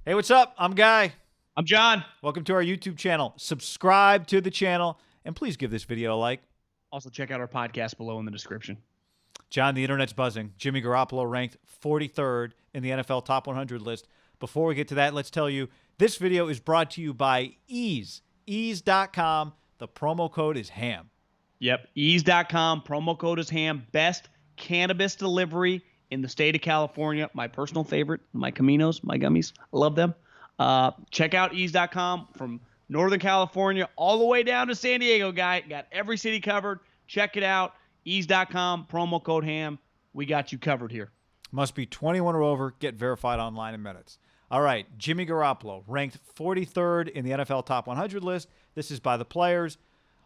Hey, what's up? I'm Guy. I'm John. Welcome to our YouTube channel. Subscribe to the channel, and please give this video a like. Also, check out our podcast below in the description. John, the internet's buzzing. Jimmy Garoppolo ranked 43rd in the NFL Top 100 list. Before we get to that, let's tell you this video is brought to you by Ease. Ease.com. The promo code is HAM. Yep, ease.com. Promo code is HAM. Best cannabis delivery in the state of California. My personal favorite, my Caminos, my gummies. I love them. Check out ease.com from Northern California all the way down to San Diego, guy. Got every city covered. Check it out. Ease.com, promo code HAM. We got you covered here. Must be 21 or over. Get verified online in minutes. All right, Jimmy Garoppolo ranked 43rd in the NFL Top 100 list. This is by the players.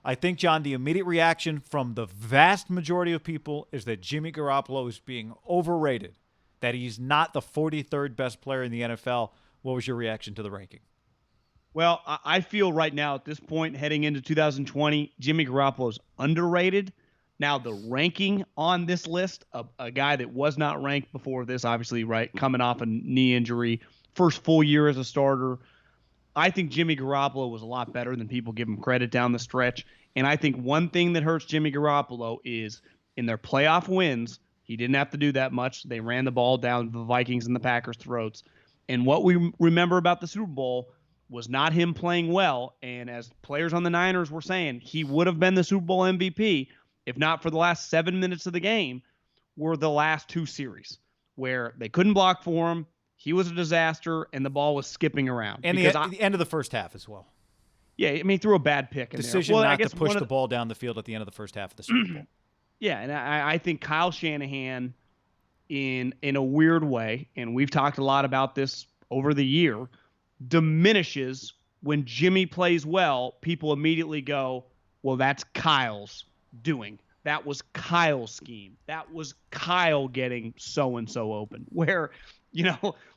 I think, John, the immediate reaction from the vast majority of people is that Jimmy Garoppolo is being overrated, that he's not the 43rd best player in the NFL. What was your reaction to the ranking? Well, I feel right now at this point, heading into 2020, Jimmy Garoppolo is underrated. Now, the ranking on this list, a guy that was not ranked before this, obviously, right, coming off a knee injury, first full year as a starter, I think Jimmy Garoppolo was a lot better than people give him credit down the stretch. And I think one thing that hurts Jimmy Garoppolo is in their playoff wins, he didn't have to do that much. They ran the ball down the Vikings and the Packers' throats. And what we remember about the Super Bowl was not him playing well. And as players on the Niners were saying, he would have been the Super Bowl MVP if not for the last 7 minutes of the game were the last two series where they couldn't block for him. He was a disaster, and the ball was skipping around. And the end of the first half as well. Yeah, I mean, he threw a bad pick in Decision there. not to push the ball down the field at the end of the first half of the Super Bowl. Yeah, and I think Kyle Shanahan, in a weird way, and we've talked a lot about this over the year, diminishes when Jimmy plays well. People immediately go, well, that's Kyle's doing. That was Kyle's scheme. That was Kyle getting so-and-so open. Where,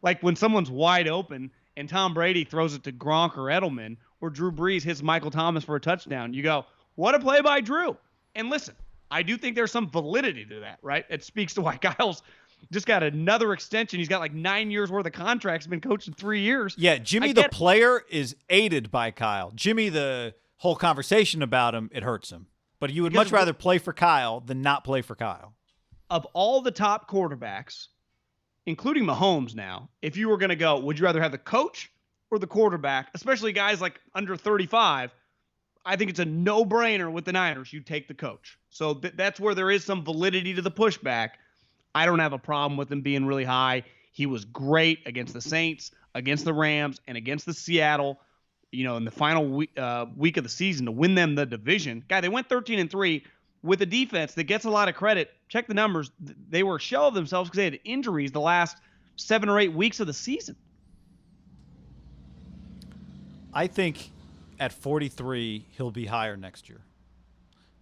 like when someone's wide open and Tom Brady throws it to Gronk or Edelman, or Drew Brees hits Michael Thomas for a touchdown, you go, what a play by Drew. And listen, I do think there's some validity to that, right? It speaks to why Kyle's just got another extension. He's got like 9 years worth of contracts. He's been coaching 3 years. Yeah, Jimmy the player is aided by Kyle. Jimmy, the whole conversation about him, it hurts him. But you would much rather play for Kyle than not play for Kyle. Of all the top quarterbacks, including Mahomes now, if you were going to go, would you rather have the coach or the quarterback, especially guys like under 35? I think it's a no-brainer with the Niners. You take the coach. So that's where there is some validity to the pushback. I don't have a problem with him being really high. He was great against the Saints, against the Rams, and against the Seattle, in the final week of the season to win them the division. Guy, they went 13-3 with a defense that gets a lot of credit. Check the numbers. They were a shell of themselves because they had injuries the last 7 or 8 weeks of the season. I think at 43, he'll be higher next year.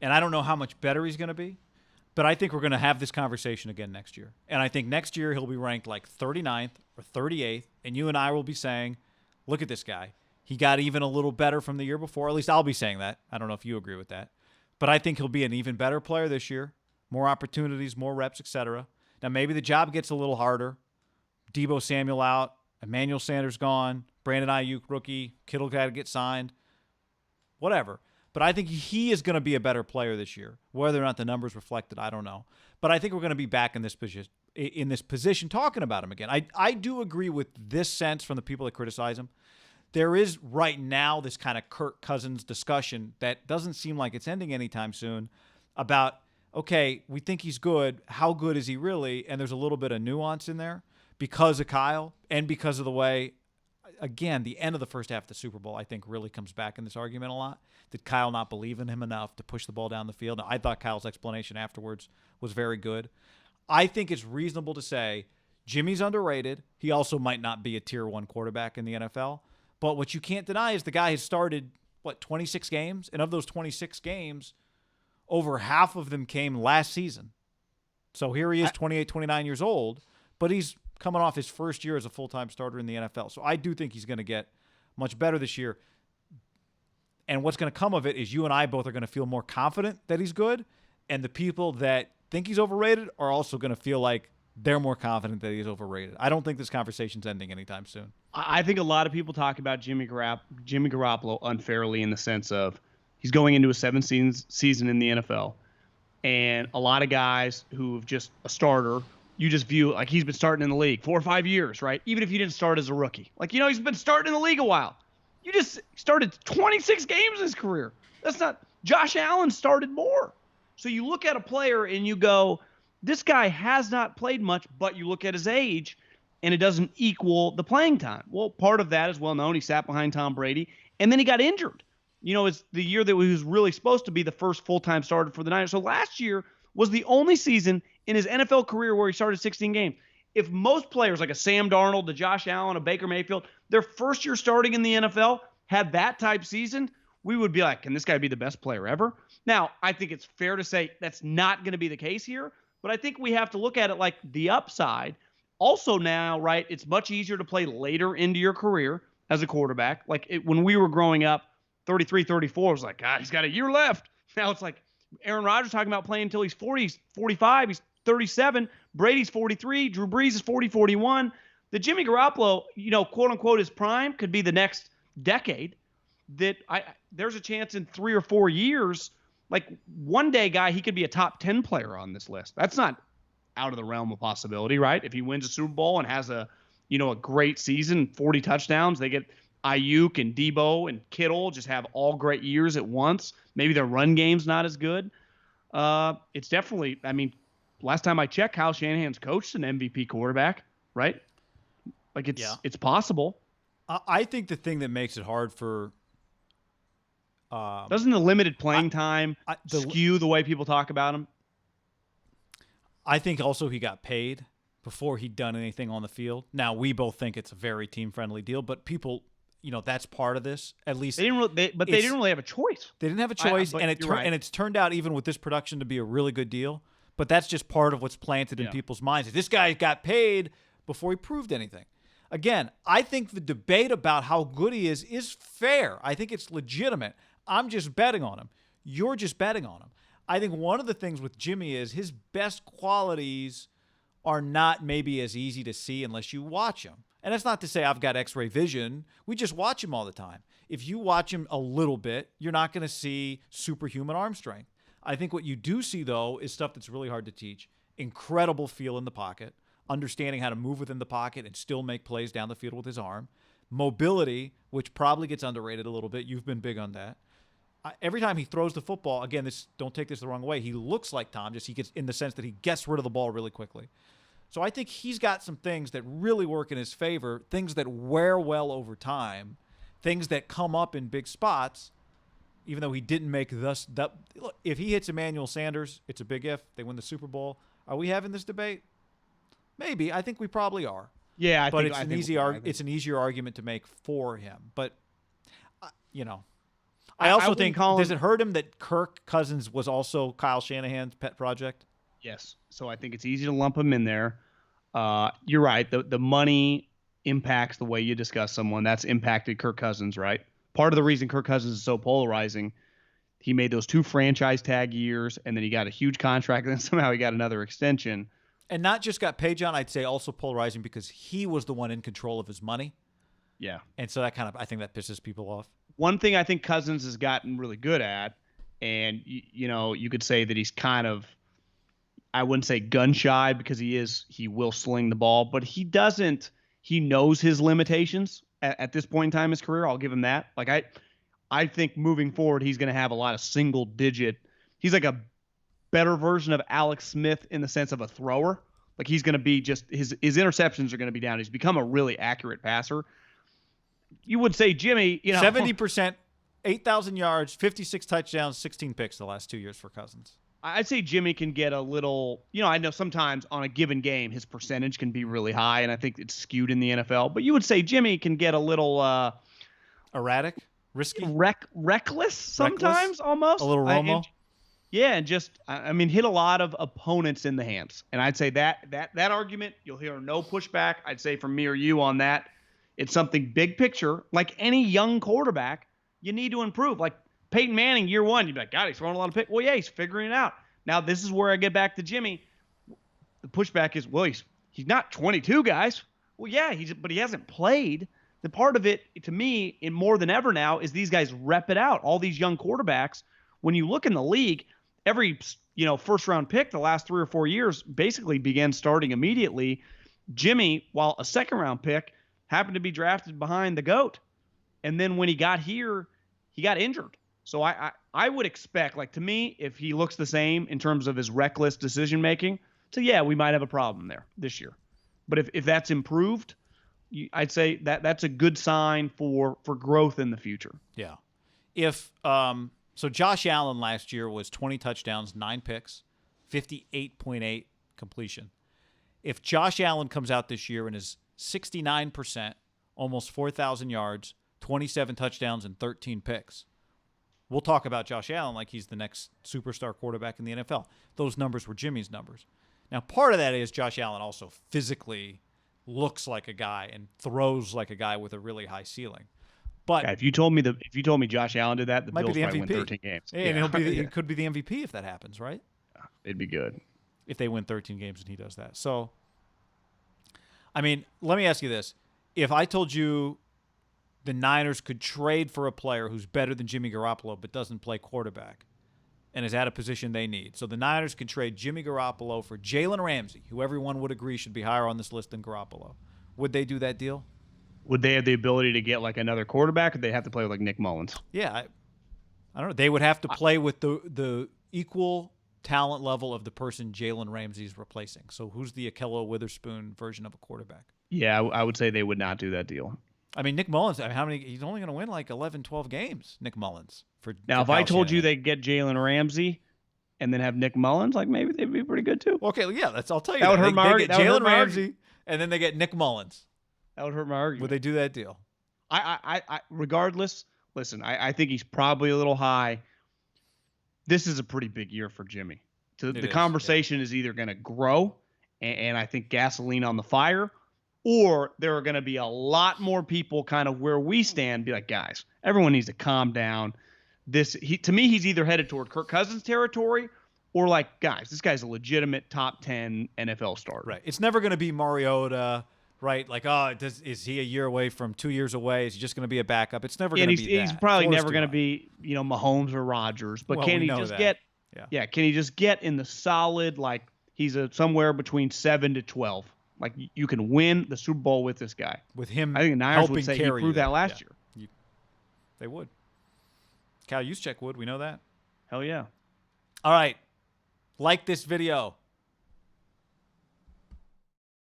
And I don't know how much better he's going to be, but I think we're going to have this conversation again next year. And I think next year he'll be ranked like 39th or 38th, and you and I will be saying, look at this guy. He got even a little better from the year before. At least I'll be saying that. I don't know if you agree with that. But I think he'll be an even better player this year. More opportunities, more reps, etc. Now, maybe the job gets a little harder. Deebo Samuel out. Emmanuel Sanders gone. Brandon Ayuk, rookie. Kittle got to get signed. Whatever. But I think he is going to be a better player this year. Whether or not the numbers reflect it, I don't know. But I think we're going to be back in this position talking about him again. I do agree with this sense from the people that criticize him. There is right now this kind of Kirk Cousins discussion that doesn't seem like it's ending anytime soon about, okay, we think he's good. How good is he really? And there's a little bit of nuance in there because of Kyle and because of the way, again, the end of the first half of the Super Bowl, I think really comes back in this argument a lot. Did Kyle not believe in him enough to push the ball down the field? Now, I thought Kyle's explanation afterwards was very good. I think it's reasonable to say Jimmy's underrated. He also might not be a tier 1 quarterback in the NFL. But what you can't deny is the guy has started, 26 games? And of those 26 games, over half of them came last season. So here he is, 28, 29 years old, but he's coming off his first year as a full-time starter in the NFL. So I do think he's going to get much better this year. And what's going to come of it is you and I both are going to feel more confident that he's good, and the people that think he's overrated are also going to feel like they're more confident that he's overrated. I don't think this conversation's ending anytime soon. I think a lot of people talk about Jimmy Garoppolo unfairly in the sense of he's going into a season in the NFL. And a lot of guys who've just a starter, you just view like he's been starting in the league 4 or 5 years, right? Even if you didn't start as a rookie. Like, he's been starting in the league a while. You just started 26 games in his career. That's not – Josh Allen started more. So you look at a player and you go, this guy has not played much, but you look at his age and it doesn't equal the playing time. Well, part of that is well known. He sat behind Tom Brady, and then he got injured. It's the year that he was really supposed to be the first full-time starter for the Niners. So last year was the only season in his NFL career where he started 16 games. If most players like a Sam Darnold, a Josh Allen, a Baker Mayfield, their first year starting in the NFL had that type season, we would be like, can this guy be the best player ever? Now, I think it's fair to say that's not going to be the case here, but I think we have to look at it like the upside. Also now, right, it's much easier to play later into your career as a quarterback. Like when we were growing up, 33, 34 was like, God, he's got a year left. Now it's like Aaron Rodgers talking about playing until he's 40, he's 45, he's 37. Brady's 43. Drew Brees is 40, 41. The Jimmy Garoppolo, quote unquote, his prime could be the next decade. There's a chance in 3 or 4 years, like one day guy, he could be a top 10 player on this list. That's not out of the realm of possibility, right? If he wins a Super Bowl and has a great season, 40 touchdowns, they get Ayuk and Debo and Kittle just have all great years at once. Maybe their run game's not as good. It's definitely, last time I checked, Kyle Shanahan's coached an MVP quarterback, right? Like it's possible. I think the thing that makes it hard for doesn't the limited playing time skew the way people talk about him? I think also he got paid before he'd done anything on the field. Now we both think it's a very team-friendly deal, but people, that's part of this. At least they didn't really have a choice. They didn't have a choice, and it's turned out even with this production to be a really good deal. But that's just part of what's planted in people's minds. This guy got paid before he proved anything. Again, I think the debate about how good he is fair. I think it's legitimate. I'm just betting on him. You're just betting on him. I think one of the things with Jimmy is his best qualities are not maybe as easy to see unless you watch him. And that's not to say I've got X-ray vision. We just watch him all the time. If you watch him a little bit, you're not going to see superhuman arm strength. I think what you do see, though, is stuff that's really hard to teach. Incredible feel in the pocket, understanding how to move within the pocket and still make plays down the field with his arm. Mobility, which probably gets underrated a little bit. You've been big on that. Every time he throws the football, again, don't take this the wrong way, he looks like Tom, just he gets in the sense that he gets rid of the ball really quickly. So I think he's got some things that really work in his favor, things that wear well over time, things that come up in big spots, even though he didn't make look, if he hits Emmanuel Sanders, it's a big if. They win the Super Bowl. Are we having this debate? Maybe. I think we probably are. Yeah, it's an easier argument to make for him. But, I also think, does it hurt him that Kirk Cousins was also Kyle Shanahan's pet project? Yes. So I think it's easy to lump him in there. You're right. The money impacts the way you discuss someone. That's impacted Kirk Cousins, right? Part of the reason Kirk Cousins is so polarizing, he made those 2 franchise tag years, and then he got a huge contract, and then somehow he got another extension. And not just got paid, John, I'd say also polarizing because he was the one in control of his money. Yeah. And so I think that pisses people off. One thing I think Cousins has gotten really good at, and you could say that he's kind of, I wouldn't say gun shy because he will sling the ball, but he knows his limitations at this point in time in his career. I'll give him that. Like I think moving forward, he's going to have a lot of single digit. He's like a better version of Alex Smith in the sense of a thrower. Like he's going to be just his interceptions are going to be down. He's become a really accurate passer. You would say Jimmy, 70%, 8,000 yards, 56 touchdowns, 16 picks the last 2 years for Cousins. I'd say Jimmy can get a little, I know sometimes on a given game his percentage can be really high, and I think it's skewed in the NFL. But you would say Jimmy can get a little erratic, risky, reckless sometimes, almost a little Romo. And just hit a lot of opponents in the hands. And I'd say that argument you'll hear no pushback. I'd say from me or you on that. It's something big picture. Like any young quarterback, you need to improve. Like Peyton Manning, year 1, you'd be like, God, he's throwing a lot of picks. Well, yeah, he's figuring it out. Now, this is where I get back to Jimmy. The pushback is, well, he's not 22, guys. Well, yeah, but he hasn't played. The part of it, to me, in more than ever now, is these guys rep it out. All these young quarterbacks, when you look in the league, every first round pick the last 3 or 4 years basically began starting immediately. Jimmy, while a second round pick, happened to be drafted behind the GOAT. And then when he got here, he got injured. So I would expect, like, to me, if he looks the same in terms of his reckless decision making, so yeah, we might have a problem there this year. But if that's improved, I'd say that's a good sign for growth in the future. Yeah. If so Josh Allen last year was 20 touchdowns, 9 picks, 58.8 completion. If Josh Allen comes out this year and is 69%, almost 4,000 yards, 27 touchdowns, and 13 picks, we'll talk about Josh Allen like he's the next superstar quarterback in the NFL. Those numbers were Jimmy's numbers. Now, part of that is Josh Allen also physically looks like a guy and throws like a guy with a really high ceiling. But if you told me Josh Allen did that, the Bills probably win 13 games. Yeah, and he could be the MVP if that happens, right? It'd be good if they win 13 games and he does that. So, I mean, let me ask you this: if I told you the Niners could trade for a player who's better than Jimmy Garoppolo but doesn't play quarterback and is at a position they need, so the Niners could trade Jimmy Garoppolo for Jalen Ramsey, who everyone would agree should be higher on this list than Garoppolo, would they do that deal? Would they have the ability to get like another quarterback, or they have to play with like Nick Mullins? Yeah, I don't know. They would have to play with the equal talent level of the person Jalen Ramsey's replacing. So who's the Akello Witherspoon version of a quarterback? Yeah, I would say they would not do that deal. I mean, Nick Mullins, he's only going to win like 11, 12 games, Nick Mullins. If I told you they get Jalen Ramsey and then have Nick Mullins, like maybe they'd be pretty good too. Okay, yeah, I'll tell you. That would hurt my argument. They get Jalen Ramsey and then they get Nick Mullins. That would hurt my argument. Would they do that deal? I regardless, listen, I think he's probably a little high. This is a pretty big year for Jimmy. The conversation is either going to grow, and I think gasoline on the fire, or there are going to be a lot more people kind of where we stand, be like, guys, everyone needs to calm down. To me, he's either headed toward Kirk Cousins territory or like, guys, this guy's a legitimate top 10 NFL starter. Right. It's never going to be Mariota. Right, like, is he a year away from 2 years away? Is he just going to be a backup? It's never going to be that. He's probably never going to be, Mahomes or Rodgers. But can he just get? Yeah, can he just get in the solid? Like he's somewhere between 7 to 12. Like you can win the Super Bowl with this guy. With him, I think the Niners would say he proved that last year. They would. Cal Juszczyk would. We know that. Hell yeah. All right, like this video.